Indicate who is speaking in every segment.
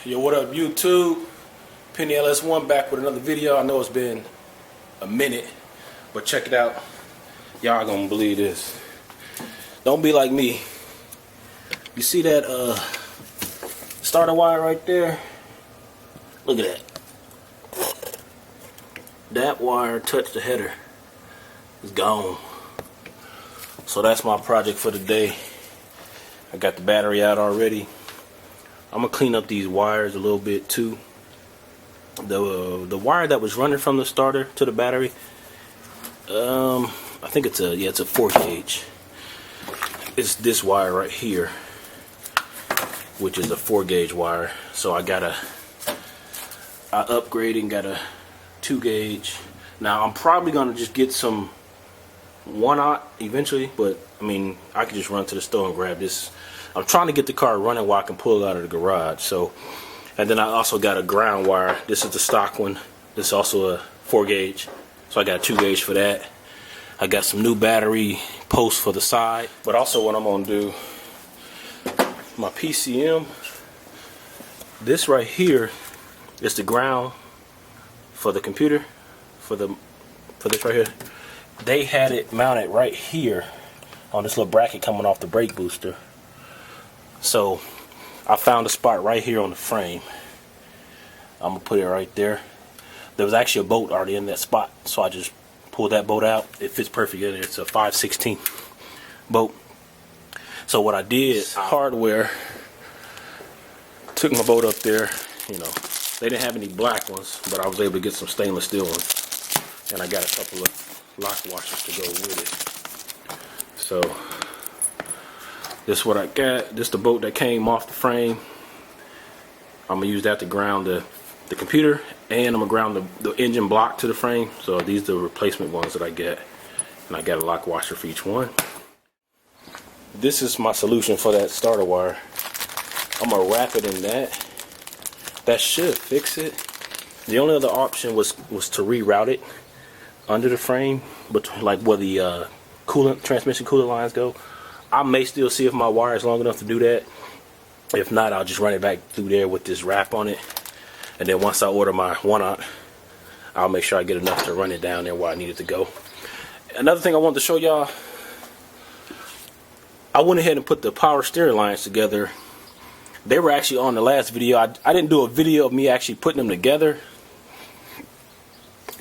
Speaker 1: Yo, what up, YouTube? Penny LS1 back with another video. I know it's been a minute, but check it out. Y'all gonna believe this. Don't be like me. You see that starter wire right there? Look at that. That wire touched the header. It's gone. So that's my project for today. I got the battery out already. I'm gonna clean up these wires a little bit too. The wire that was running from the starter to the battery, I think it's a 4 gauge. It's this wire right here, which is a 4 gauge wire. So I upgraded and got a 2 gauge. Now I'm probably gonna just get some 1/0 eventually, but I mean I could just run to the store and grab this. I'm trying to get the car running while I can pull it out of the garage. So, and then I also got a ground wire. This is the stock one. This is also a 4 gauge. So I got a 2 gauge for that. I got some new battery posts for the side. But also what I'm gonna do, my PCM, this right here is the ground for the computer, for this right here. They had it mounted right here on this little bracket coming off the brake booster. So I found a spot right here on the frame. I'm gonna put it right there. There was actually a bolt already in that spot, so I just pulled that bolt out. It fits perfect in there. It's a 5/16 bolt. So what I did, hardware, took my bolt up there. You know, they didn't have any black ones, but I was able to get some stainless steel ones, and I got a couple of lock washers to go with it. So this is what I got. This is the bolt that came off the frame. I'm gonna use that to ground the computer, and I'm gonna ground the engine block to the frame. So these are the replacement ones that I get, and I got a lock washer for each one. This is my solution for that starter wire. I'm gonna wrap it in that. That should fix it. The only other option was to reroute it under the frame, but like where the transmission coolant lines go. I may still see if my wire is long enough to do that. If not, I'll just run it back through there with this wrap on it. And then once I order my 1/0, I'll make sure I get enough to run it down there where I need it to go. Another thing I wanted to show y'all, I went ahead and put the power steering lines together. They were actually on the last video. I didn't do a video of me actually putting them together.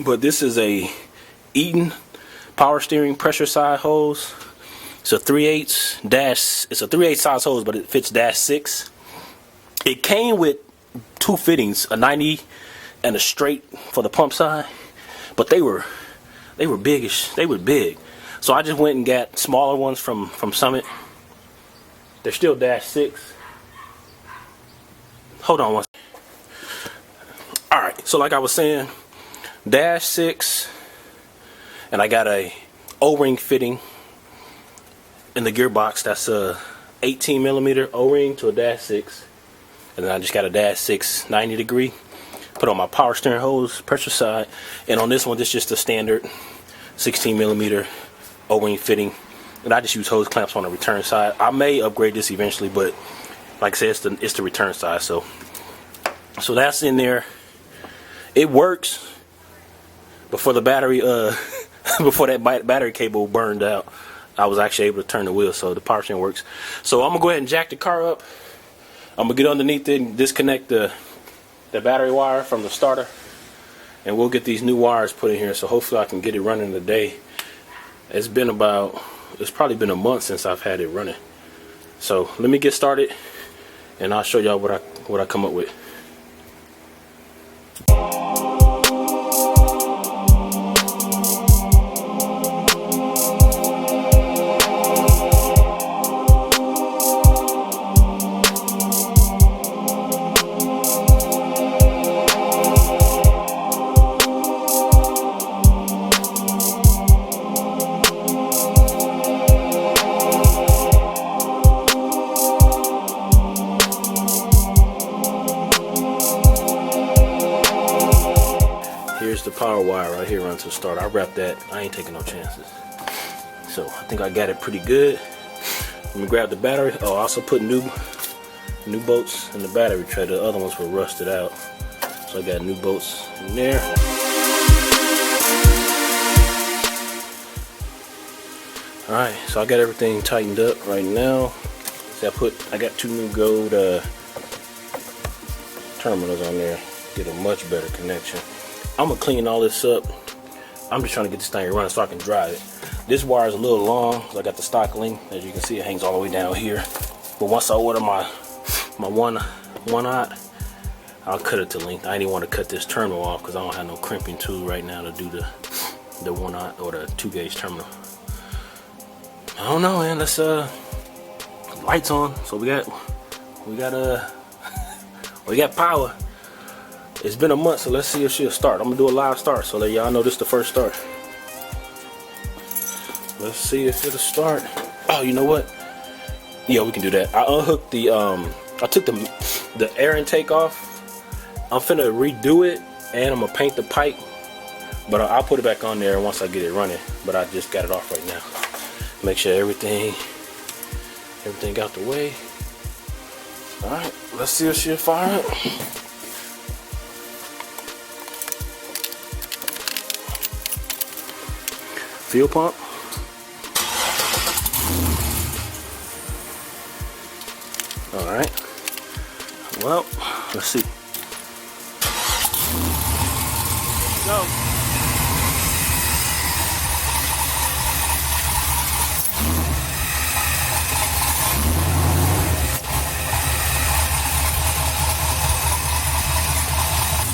Speaker 1: But this is a Eaton power steering pressure side hose. It's a 3/8 size hose, but it fits -6. It came with 2 fittings, a 90 and a straight for the pump side, but they were biggish. They were big, so I just went and got smaller ones from Summit. They're still -6. Hold on one second. All right, so like I was saying, -6, and I got a O-ring fitting in the gearbox. That's a 18mm O-ring to a -6, and then I just got a -6 90 degree. Put on my power steering hose pressure side, and on this one, this is just a standard 16mm O-ring fitting, and I just use hose clamps on the return side. I may upgrade this eventually, but like I said, it's the return side. So that's in there. It works. Before the battery, before that battery cable burned out, I was actually able to turn the wheel, so the power steering works. So I'm gonna go ahead and jack the car up. I'm gonna get underneath it and disconnect the battery wire from the starter, and we'll get these new wires put in here. So hopefully I can get it running today. It's probably been a month since I've had it running. So let me get started, and I'll show y'all what I come up with. Here's the power wire right here running to the starter. I wrapped that. I ain't taking no chances. So I think I got it pretty good. Let me grab the battery. Oh, I also put new new bolts in the battery tray. The other ones were rusted out, so I got new bolts in there. Alright, so I got everything tightened up right now. So I got 2 new gold terminals on there. Get a much better connection. I'm gonna clean all this up. I'm just trying to get this thing running so I can drive it. This wire is a little long, so I got the stock length. As you can see, it hangs all the way down here. But once I order my one aught, I'll cut it to length. I didn't want to cut this terminal off because I don't have no crimping tool right now to do the 1 aught or the 2 gauge terminal. I don't know, man. Let's lights on. So we got power. It's been a month, so let's see if she'll start. I'm gonna do a live start so that y'all know this is the first start. Let's see if it'll start. Oh, you know what? Yeah, we can do that. I unhooked the I took the air intake off. I'm finna redo it and I'm gonna paint the pipe, but I'll put it back on there once I get it running. But I just got it off right now. Make sure everything out the way. All right, let's see if she'll fire up. Fuel pump. All right. Well, let's see. Go.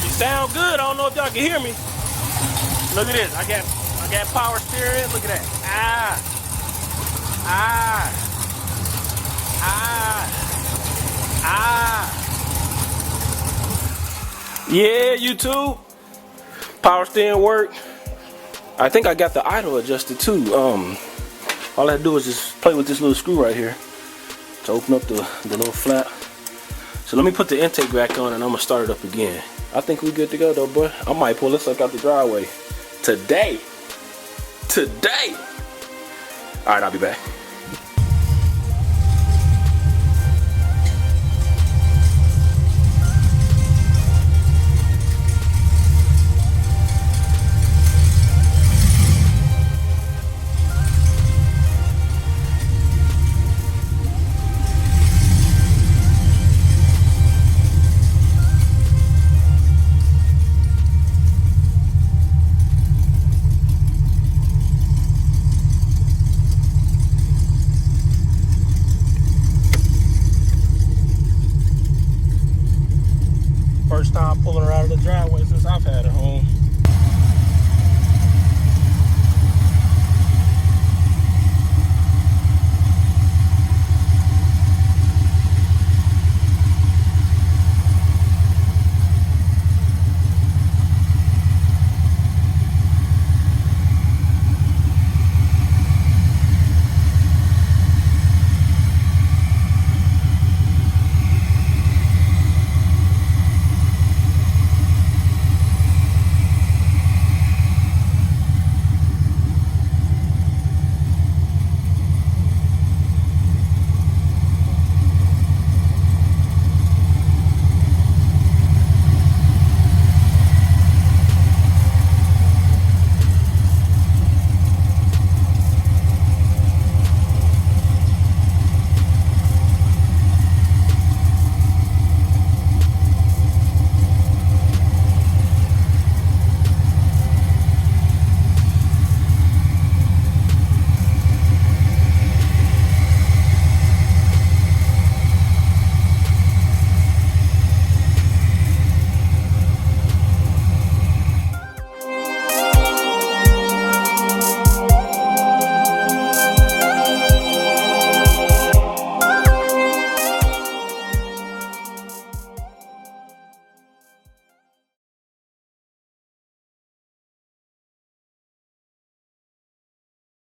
Speaker 1: You sound good. I don't know if y'all can hear me. Look at this. I got power steering. Look at that. Yeah, YouTube. Power steering work. I think I got the idle adjusted too. All I had to do is just play with this little screw right here to open up the little flap. So let me put the intake back on and I'm gonna start it up again. I think we good to go though, boy. I might pull this up out the driveway today. All right, I'll be back. First time pulling her out of the driveway since I've had her home.